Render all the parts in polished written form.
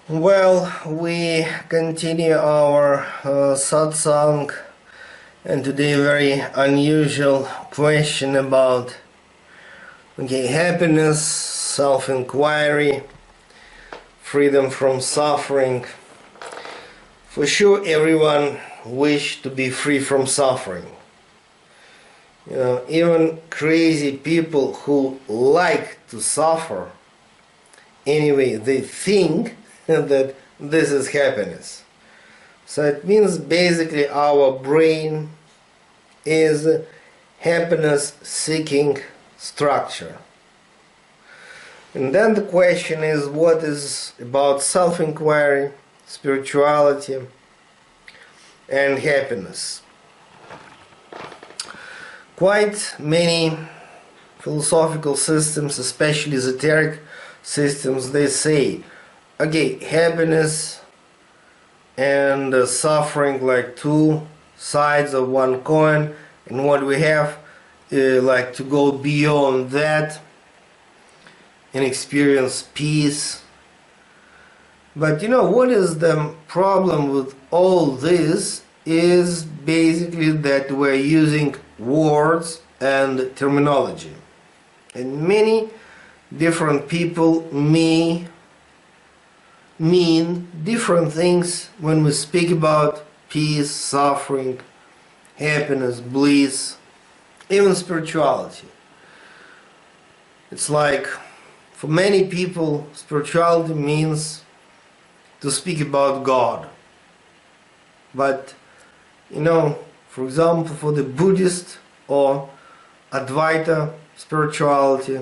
Well, we continue our satsang, and today a very unusual question about happiness, self-inquiry, freedom from suffering. For sure, everyone wishes to be free from suffering. Even crazy people who like to suffer, anyway, they think that this is happiness. So it means basically our brain is happiness seeking structure. And then the question is, what is about self-inquiry, spirituality, and happiness? Quite many philosophical systems, especially esoteric systems, they say, okay, happiness and suffering like two sides of one coin, and what we have like to go beyond that and experience peace. But what is the problem with all this is basically that we're using words and terminology, and many different people mean different things when we speak about peace, suffering, happiness, bliss, even spirituality. It's like for many people spirituality means to speak about God, but for example, for the Buddhist or Advaita spirituality,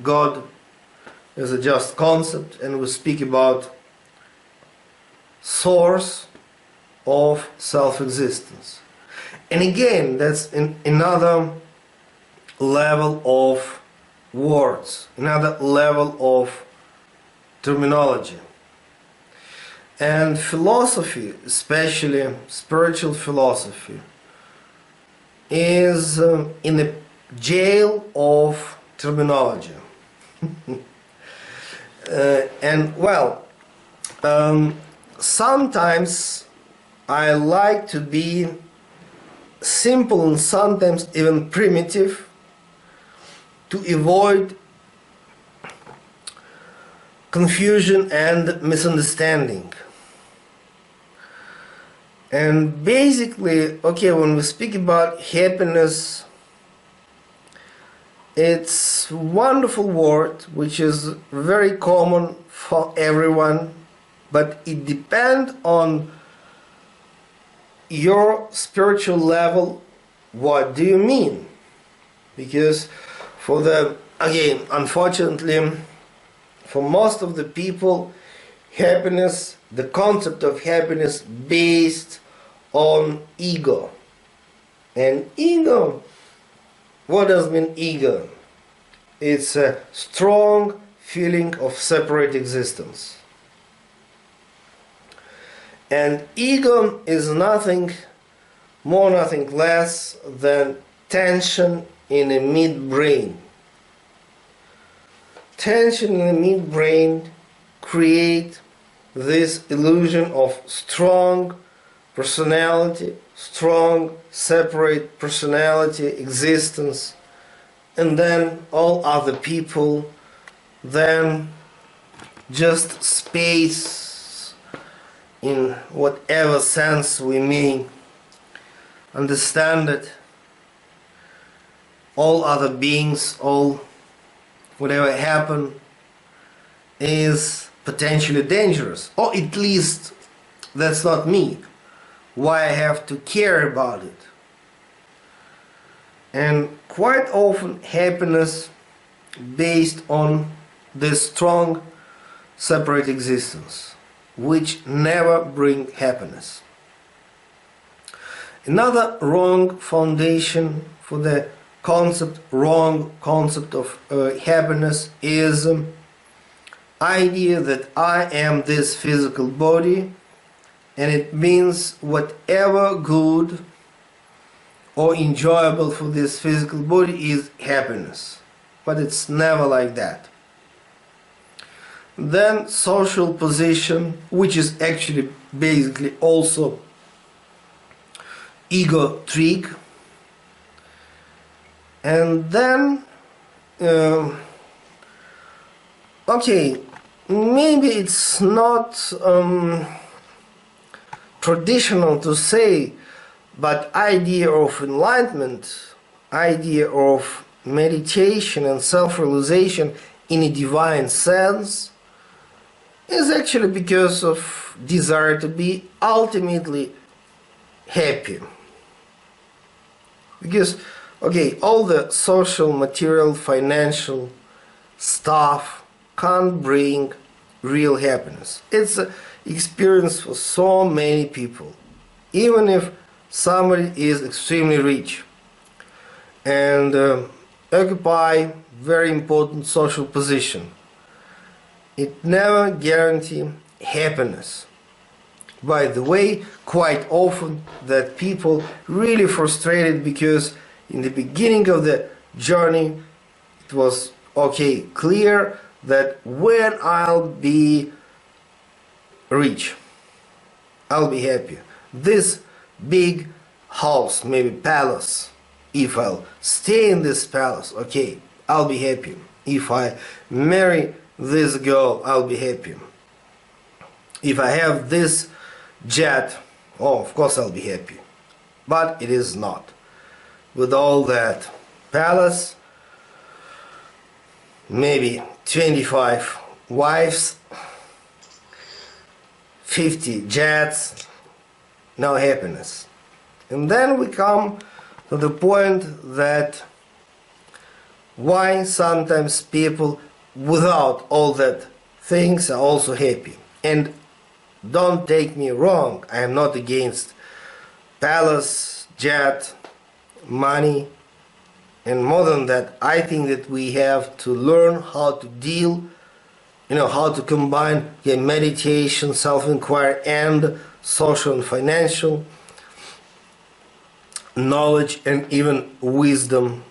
God is a just concept, and we speak about source of self-existence. And again, that's another level of words, another level of terminology. And philosophy, especially spiritual philosophy, is in the jail of terminology. Sometimes I like to be simple and sometimes even primitive to avoid confusion and misunderstanding. And basically, when we speak about happiness, it's a wonderful word which is very common for everyone, but it depends on your spiritual level. What do you mean? Because unfortunately, for most of the people, happiness, the concept of happiness based on ego. And ego, what does mean ego? It's a strong feeling of separate existence. And ego is nothing more, nothing less than tension in the midbrain. Tension in the midbrain create this illusion of strong personality, strong separate personality existence, and then all other people, then just space in whatever sense we may understand it. All other beings, whatever happen is potentially dangerous, or at least that's not me. Why I have to care about it? And quite often happiness based on this strong separate existence, which never bring happiness. Another wrong foundation for the wrong concept of happiness is idea that I am this physical body, and it means whatever good or enjoyable for this physical body is happiness. But it's never like that. Then social position, which is actually basically also ego trick. And then okay, maybe it's not traditional to say, but idea of enlightenment, idea of meditation and self-realization in a divine sense is actually because of desire to be ultimately happy. Because, okay, all the social, material, financial stuff can't bring real happiness. It's an experience for so many people. Even if somebody is extremely rich and occupy very important social position, it never guarantees happiness. By the way, quite often that people really frustrated because in the beginning of the journey it was okay, clear that when I'll be rich, I'll be happy. This big house, maybe palace, if I'll stay in this palace, okay, I'll be happy. If I marry this girl, I'll be happy. If I have this jet, oh, of course I'll be happy. But it is not. With all that palace, maybe 25 wives, 50 jets, no happiness. And then we come to the point that why sometimes people without all that things are also happy. And don't take me wrong, I am not against palace, jet, money, and more than that, I think that we have to learn how to deal, how to combine meditation, self-inquiry, and social and financial knowledge and even wisdom.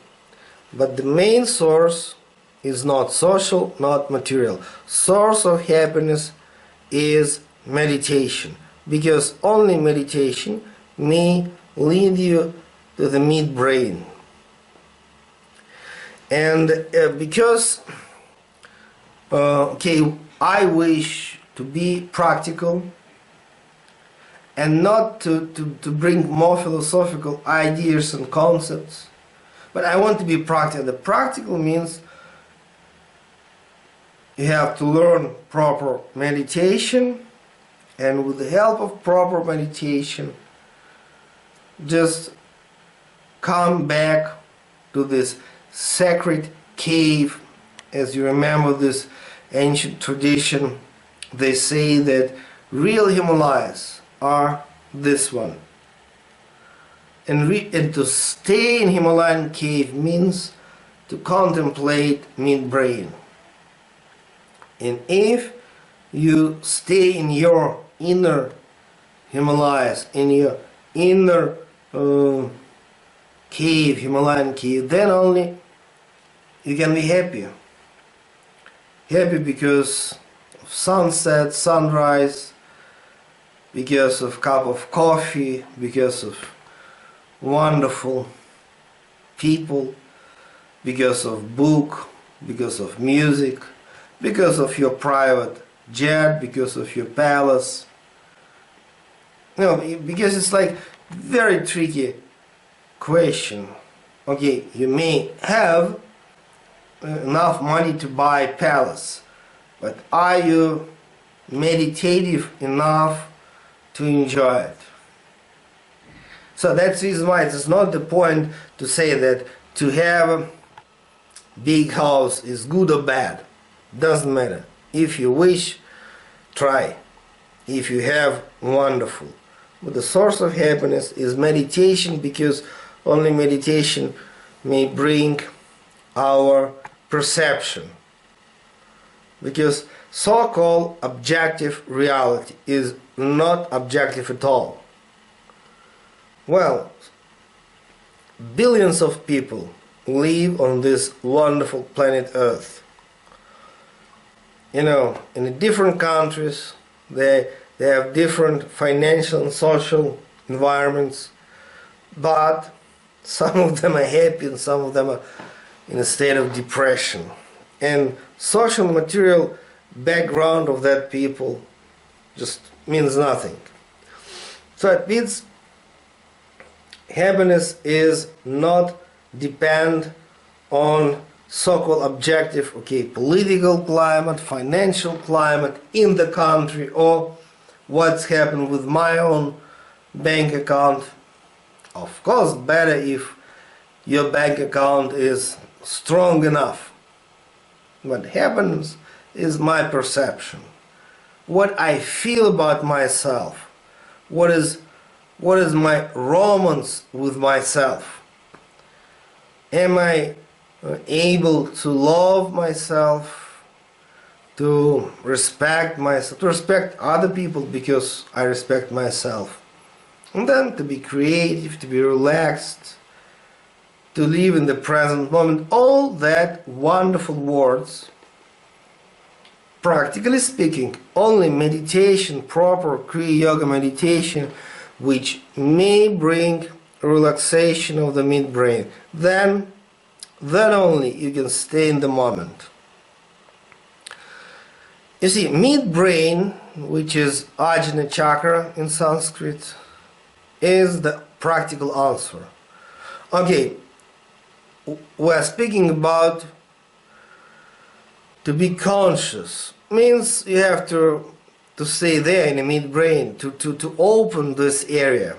But the main source is not social, not material. Source of happiness is meditation, because only meditation may lead you to the midbrain. And because I wish to be practical and not to bring more philosophical ideas and concepts, but I want to be practical. The practical means you have to learn proper meditation, and with the help of proper meditation just come back to this sacred cave. As you remember this ancient tradition, they say that real Himalayas are this one. And to stay in Himalayan cave means to contemplate midbrain. And if you stay in your inner Himalayas, in your inner cave, Himalayan cave, then only you can be happy. Happy because of sunset, sunrise, because of cup of coffee, because of wonderful people, because of book, because of music, because of your private jet, because of your palace. Because it's like very tricky question. Okay, you may have enough money to buy a palace, but are you meditative enough to enjoy it? So that's the reason why it's not the point to say that to have a big house is good or bad. Doesn't matter. If you wish, try. If you have, wonderful. But the source of happiness is meditation, because only meditation may bring our perception. Because so-called objective reality is not objective at all. Well, billions of people live on this wonderful planet Earth. in the different countries, they have different financial and social environments, but some of them are happy and some of them are in a state of depression. And social and material background of that people just means nothing. So it means happiness is not depend on so-called objective, political climate, financial climate in the country, or what's happened with my own bank account. Of course, better if your bank account is strong enough. What happens is my perception, what I feel about myself, what is my romance with myself. Am I able to love myself, to respect myself, to respect other people because I respect myself, and then to be creative, to be relaxed, to live in the present moment. All that wonderful words. Practically speaking, only meditation, proper Kriya Yoga meditation, which may bring relaxation of the midbrain, then only you can stay in the moment. You see, midbrain, which is Ajna chakra in Sanskrit, is the practical answer. Okay, we're speaking about to be conscious. Means you have to stay there in the midbrain, to open this area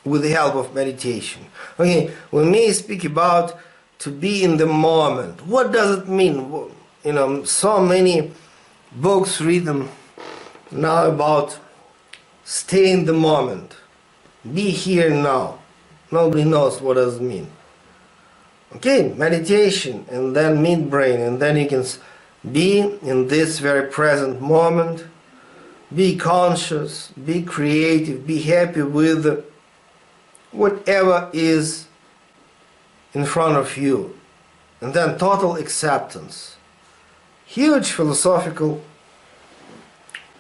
with the help of meditation. Okay, we may speak about to be in the moment. What does it mean? So many books written now about stay in the moment, be here now. Nobody knows what does it mean. Okay, meditation, and then midbrain, and then you can be in this very present moment, be conscious, be creative, be happy with whatever is in front of you, and then total acceptance. Huge philosophical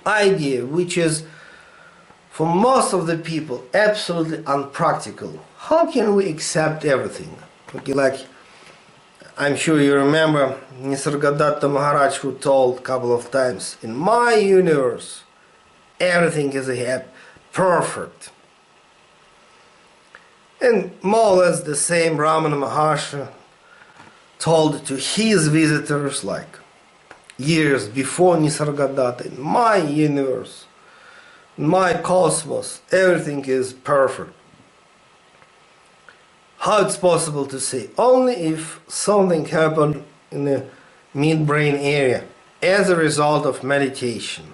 idea, which is for most of the people absolutely unpractical. How can we accept everything? Okay, like I'm sure you remember Nisargadatta Maharaj, who told a couple of times, in my universe everything is perfect. And more or less the same Ramana Maharshi told to his visitors like years before Nisargadatta, in my universe, in my cosmos, everything is perfect. How it's possible to say? Only if something happened in the midbrain area as a result of meditation.